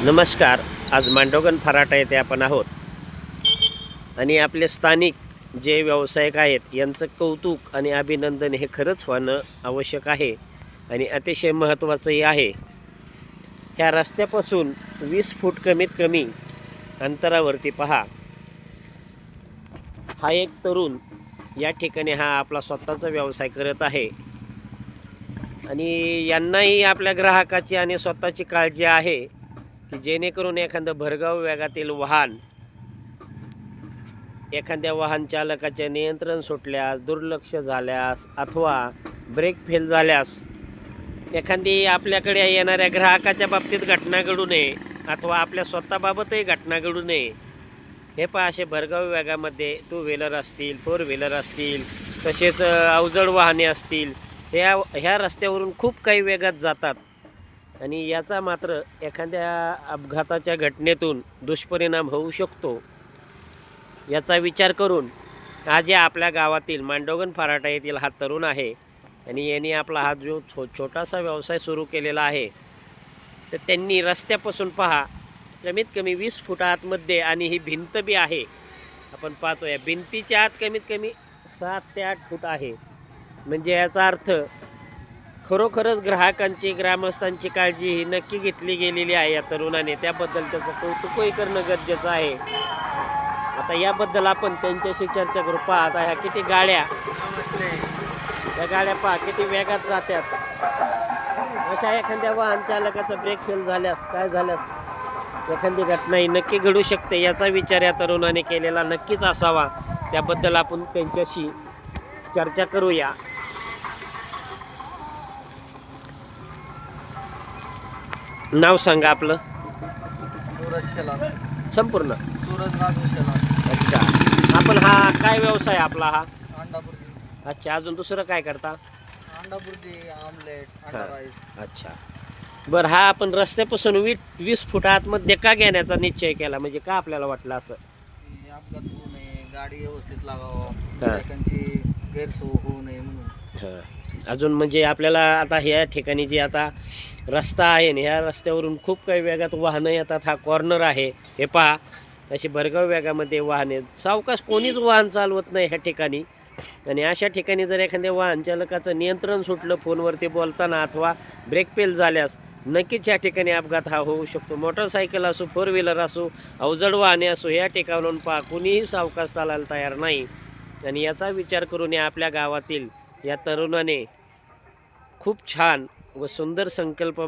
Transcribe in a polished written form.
नमस्कार. आज मांडोगण फराटा येथे आपण आहोत आणि आपले स्थानिक जे व्यावसायिक आहेत यांचं कौतुक आणि अभिनंदन हे खरंच होणं आवश्यक आहे आणि अतिशय महत्त्वाचंही आहे. ह्या रस्त्यापासून 20 फूट कमीत कमी अंतरावरती पहा, हा एक तरुण या ठिकाणी हा आपला स्वतःचा व्यवसाय करत आहे आणि यांनाही आपल्या ग्राहकाची आणि स्वतःची काळजी आहे की जेणेकरून एखादं भरधाव वेगातील वाहन एखाद्या वाहन चालकाचे नियंत्रण सुटल्यास, दुर्लक्ष झाल्यास अथवा ब्रेक फेल झाल्यास एखादी आपल्याकडे येणाऱ्या ग्राहकाच्या बाबतीत घटना घडू नये अथवा आपल्या स्वतःबाबतही घटना घडू नये. हे पहा, असे भरधाव वेगामध्ये टू व्हीलर असतील, फोर व्हीलर असतील, तसेच अवजड वाहने असतील, ह्या रस्त्यावरून खूप काही वेगात जातात आणि याचा मात्र एखाद्या अपघाताच्या घटनेतून दुष्परिणाम होऊ शकतो. याचा विचार करून आज या आपल्या गावातील मांडोगण फराटा येथील हा तरुण आहे आणि यांनी आपला हा जो छोटासा व्यवसाय सुरू केलेला आहे, तर त्यांनी रस्त्यापासून पहा कमीत कमी 20 फूट आतमध्ये, आणि ही भिंत बी आहे, आपण पाहतो या भिंतीच्या आत कमीत कमी 7 ते 8 फूट आहे. म्हणजे याचा अर्थ खरोखरच ग्राहकांची, ग्रामस्थांची काळजी ही नक्की घेतली गेलेली आहे या तरुणाने. त्याबद्दल त्याचं कौतुकही करणं गरजेचं आहे. आता याबद्दल आपण त्यांच्याशी चर्चा करू. पहा आता ह्या किती गाड्या, त्या गाड्या पहा किती वेगात जातात. अशा एखाद्या वाहन चालकाचा ब्रेक फेल झाल्यास, काय झाल्यास एखादी घटनाही नक्की घडू शकते. याचा विचार या तरुणाने केलेला नक्कीच असावा. त्याबद्दल आपण त्यांच्याशी चर्चा करूया. नाव सांगा आपलं. सूरज शेलार. संपूर्ण. सूरज राजू शेलार. अच्छा, आपण हा काय व्यवसाय आपला हा? अंडा बुर्जी. अच्छा, अजून दुसरं काय करता? अंडा बुर्जी, आमलेट, अंडा राईस. अच्छा, बरं, हा आपण रस्त्यापासून 20 फूट आतमध्ये का घेण्याचा निश्चय केला? म्हणजे का आपल्याला वाटलं असं? की अपघात होऊ नये, गाडी व्यवस्थित लागावं, गिऱ्हाईकांची गैरसोय होऊ नये म्हणून. हां, अजून म्हणजे आपल्याला आता ह्या ठिकाणी जे आता रस्ता आहे ना, ह्या रस्त्यावरून खूप काही वेगात वाहनं येतात. हा कॉर्नर आहे, हे पहा, अशी भरधाव वेगामध्ये वाहने, सावकाश कोणीच वाहन चालवत नाही ह्या ठिकाणी. आणि अशा ठिकाणी जर एखाद्या वाहन चालकाचं नियंत्रण सुटलं फोनवरती बोलताना अथवा ब्रेक फेल झाल्यास नक्कीच या ठिकाणी अपघात हा होऊ शकतो. मोटरसायकल असो, फोर व्हीलर असो, अवजड वाहने असो, या ठिकाणून पहा कुणीही सावकाश चालायला तयार नाही. आणि याचा विचार करून या आपल्या गावातील या तरुणाने खूप छान व सुंदर संकल्प